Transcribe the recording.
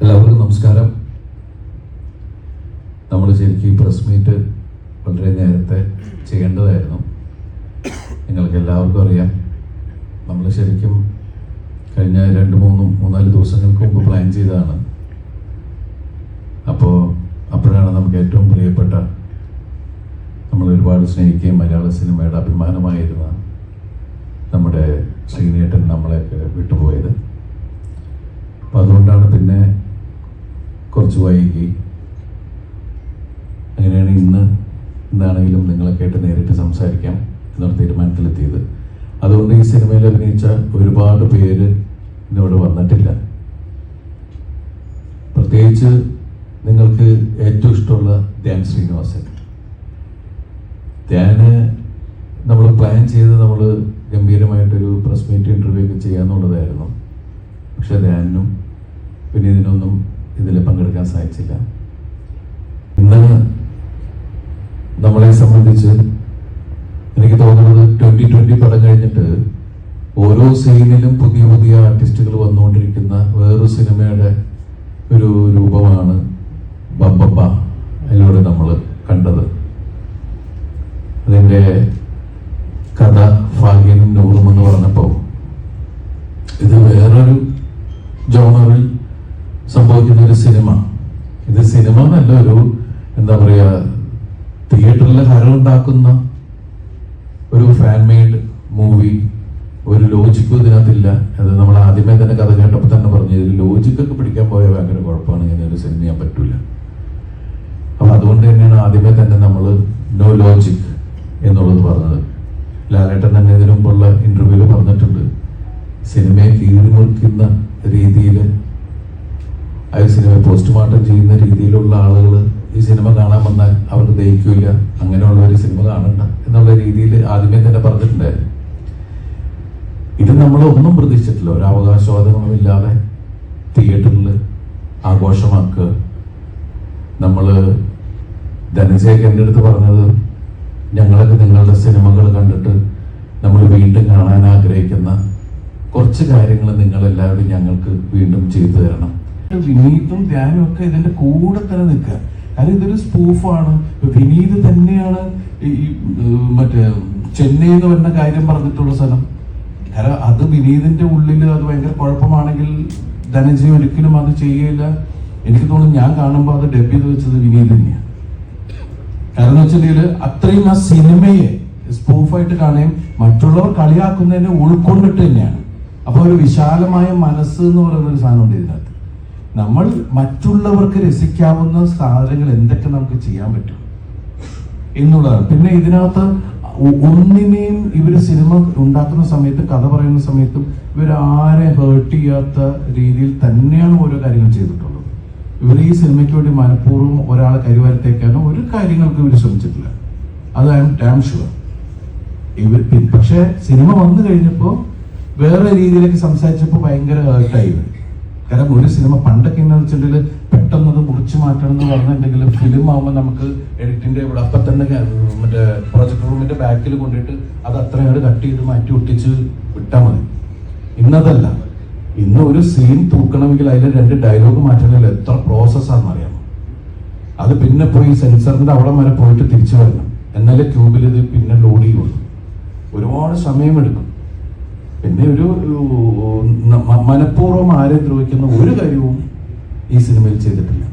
എല്ലാവർക്കും നമസ്കാരം. നമ്മൾ ശരിക്കും പ്രസ് മീറ്റ് വളരെ നേരത്തെ ചെയ്യേണ്ടതായിരുന്നു. നിങ്ങൾക്ക് എല്ലാവർക്കും അറിയാം, നമ്മൾ ശരിക്കും കഴിഞ്ഞ 2-3-4 ദിവസങ്ങൾക്ക് മുമ്പ് പ്ലാൻ ചെയ്തതാണ്. അപ്പോഴാണ് നമുക്ക് ഏറ്റവും പ്രിയപ്പെട്ട, നമ്മൾ ഒരുപാട് സ്നേഹിക്കുകയും മലയാള സിനിമയുടെ അഭിമാനമായിരുന്ന നമ്മുടെ ശ്രീനേട്ടൻ നമ്മളെയൊക്കെ വിട്ടുപോയത്. അപ്പോൾ അതുകൊണ്ടാണ് പിന്നെ കുറച്ച് വൈകി. അങ്ങനെയാണ് ഇന്നാണെങ്കിലും നിങ്ങളൊക്കെ ആയിട്ട് നേരിട്ട് സംസാരിക്കാം എന്നൊരു തീരുമാനത്തിലെത്തിയത്. അതുകൊണ്ട് ഈ സിനിമയിൽ അഭിനയിച്ച ഒരുപാട് പേര് ഇന്നിവിടെ വന്നിട്ടില്ല. പ്രത്യേകിച്ച് നിങ്ങൾക്ക് ഏറ്റവും ഇഷ്ടമുള്ള ധ്യാൻ ശ്രീനിവാസൻ. ധ്യാന് നമ്മൾ പ്ലാൻ ചെയ്ത് നമ്മൾ ഗംഭീരമായിട്ടൊരു പ്രസ് മീറ്റ് ഇൻ്റർവ്യൂ ഒക്കെ ചെയ്യാന്നുള്ളതായിരുന്നു. പക്ഷെ ധ്യാനും പിന്നെ ഇതിൽ പങ്കെടുക്കാൻ സാധിച്ചില്ല. ഇന്ന് നമ്മളെ സംബന്ധിച്ച് എനിക്ക് തോന്നുന്നത് 2020 പടം കഴിഞ്ഞിട്ട് ഓരോ സീനിലും പുതിയ പുതിയ ആർട്ടിസ്റ്റുകൾ വന്നുകൊണ്ടിരിക്കുന്ന വേറൊരു സിനിമയുടെ ഒരു രൂപമാണ് ബബ്ബ അതിലൂടെ നമ്മൾ കണ്ടത്. അതിൻ്റെ കഥ ഭാഗ്യനും നൂറും എന്ന് പറഞ്ഞപ്പോൾ ഇത് വേറൊരു ജോണറിൽ സംഭവിക്കുന്ന ഒരു സിനിമ. ഇത് സിനിമ എന്നല്ല, ഒരു എന്താ പറയുക, തിയേറ്ററിൽ ഹരമുണ്ടാക്കുന്ന ഒരു ഫാൻ മെയ്ഡ് മൂവി. ഒരു ലോജിക്കും ഇതിനകത്തില്ല. അത് നമ്മൾ ആദ്യമേ തന്നെ കഥ കേട്ടപ്പോൾ തന്നെ പറഞ്ഞു, ഇത് ലോജിക്കൊക്കെ പിടിക്കാൻ പോയാൽ ഭയങ്കര കുഴപ്പമാണ്, ഇങ്ങനെ ഒരു സിനിമ ചെയ്യാൻ പറ്റൂല. അപ്പം അതുകൊണ്ട് തന്നെയാണ് ആദ്യമേ തന്നെ നമ്മൾ നോ ലോജിക് എന്നുള്ളത് പറഞ്ഞത്. ലാലേട്ടൻ തന്നെ ഇതിനു മുമ്പുള്ള ഇന്റർവ്യൂവിൽ പറഞ്ഞിട്ടുണ്ട്, സിനിമയെ കീഴ്മുറിക്കുന്ന രീതിയിൽ, ആ സിനിമ പോസ്റ്റ്മോർട്ടം ചെയ്യുന്ന രീതിയിലുള്ള ആളുകൾ ഈ സിനിമ കാണാൻ വന്നാൽ അവർക്ക് ദഹിക്കില്ല, അങ്ങനെയുള്ള ഒരു സിനിമ കാണണ്ട എന്നുള്ള രീതിയിൽ ആദ്യമേ തന്നെ പറഞ്ഞിട്ടുണ്ടായിരുന്നു. ഇത് നമ്മൾ ഒന്നും പ്രതീക്ഷിച്ചിട്ടില്ല. ഒരു അവകാശവാദങ്ങളുമില്ലാതെ തിയേറ്ററിൽ ആഘോഷമാക്കുക. നമ്മൾ ധനഞ്ജയൊക്കെ എൻ്റെ അടുത്ത് പറഞ്ഞത്, ഞങ്ങളൊക്കെ നിങ്ങളുടെ സിനിമകൾ കണ്ടിട്ട് നമ്മൾ വീണ്ടും കാണാൻ ആഗ്രഹിക്കുന്ന കുറച്ച് കാര്യങ്ങൾ നിങ്ങളെല്ലാവരും ഞങ്ങൾക്ക് വീണ്ടും ചെയ്തു തരണം. വിനീതും ധ്യാനും ഒക്കെ ഇതിന്റെ കൂടെ തന്നെ നിൽക്കുക. കാരണം ഇതൊരു സ്പൂഫാണ്. വിനീത് തന്നെയാണ് ഈ മറ്റേ ചെന്നൈ എന്ന് പറഞ്ഞ കാര്യം പറഞ്ഞിട്ടുള്ള സ്ഥലം. കാരണം അത് വിനീതിന്റെ ഉള്ളിൽ അത് ഭയങ്കര കുഴപ്പമാണെങ്കിൽ ധനഞ്ജയ് ഒരിക്കലും അത് ചെയ്യില്ല. എനിക്ക് തോന്നുന്നു ഞാൻ കാണുമ്പോൾ അത് ഡബ് ചെയ്ത് വെച്ചത് വിനീത് തന്നെയാണ്. കാരണം എന്ന് വെച്ചിട്ടുണ്ടെങ്കിൽ അത്രയും ആ സിനിമയെ സ്പൂഫായിട്ട് കാണുകയും മറ്റുള്ളവർ കളിയാക്കുന്നതിനെ ഉൾക്കൊണ്ടിട്ട് തന്നെയാണ്. അപ്പൊ ഒരു വിശാലമായ മനസ്സ് എന്ന് പറയുന്ന ഒരു സാധനം ഉണ്ട് ഇതിനകത്ത്. നമ്മൾ മറ്റുള്ളവർക്ക് രസിക്കാവുന്ന സാധനങ്ങൾ എന്തൊക്കെ നമുക്ക് ചെയ്യാൻ പറ്റും എന്നുള്ളതാണ്. പിന്നെ ഇതിനകത്ത് ഒന്നിനെയും ഇവര് സിനിമ ഉണ്ടാക്കുന്ന സമയത്ത്, കഥ പറയുന്ന സമയത്തും ഇവരാരെ ഹേർട്ട് ചെയ്യാത്ത രീതിയിൽ തന്നെയാണ് ഓരോ കാര്യങ്ങൾ ചെയ്തിട്ടുള്ളത്. ഇവർ ഈ സിനിമയ്ക്ക് വേണ്ടി മനഃപൂർവ്വം ഒരാളെ കരിവാരത്തേക്കാനോ ഒരു കാര്യങ്ങൾക്ക് ഇവർ ശ്രമിച്ചിട്ടില്ല. അത് ഐ എം ഡാം ഷുവർ. പക്ഷെ സിനിമ വന്നു കഴിഞ്ഞപ്പോൾ വേറെ രീതിയിലേക്ക് സംസാരിച്ചപ്പോൾ ഭയങ്കര ഹേർട്ടായി. കാരണം ഒരു സിനിമ പണ്ടൊക്കെ എന്ന് വെച്ചിട്ടുണ്ടെങ്കിൽ പെട്ടെന്ന് അത് മുറിച്ചു മാറ്റണം എന്ന് പറഞ്ഞിട്ടുണ്ടെങ്കിൽ ഫിലിം ആകുമ്പോൾ നമുക്ക് എഡിറ്റിന്റെ ഇവിടെ അപ്പം തന്നെ മറ്റേ പ്രൊജക്ട് റൂമിന്റെ ബാക്കിൽ കൊണ്ടിട്ട് അത് അത്രയും കട്ട് ചെയ്ത് മാറ്റി ഒട്ടിച്ച് വിട്ടാൽ മതി. ഇന്നതല്ല. ഇന്ന് ഒരു സീൻ തൂക്കണമെങ്കിൽ അതിൽ 2 ഡയലോഗ് മാറ്റണമെങ്കിൽ എത്ര പ്രോസസ്സാണെന്ന് അറിയാം. അത് പിന്നെ പോയി സെൻസറിന്റെ അവിടെ വരെ പോയിട്ട് തിരിച്ചു വരണം. എന്നാലേ ട്യൂബിൽ ഇത് പിന്നെ ലോഡ് ചെയ്യുള്ളൂ. ഒരുപാട് സമയമെടുക്കും. പിന്നെ ഒരു മനഃപൂർവ്വം ആരെ ദ്രോഹിക്കുന്ന ഒരു കാര്യവും ഈ സിനിമയിൽ ചെയ്തിട്ടില്ല.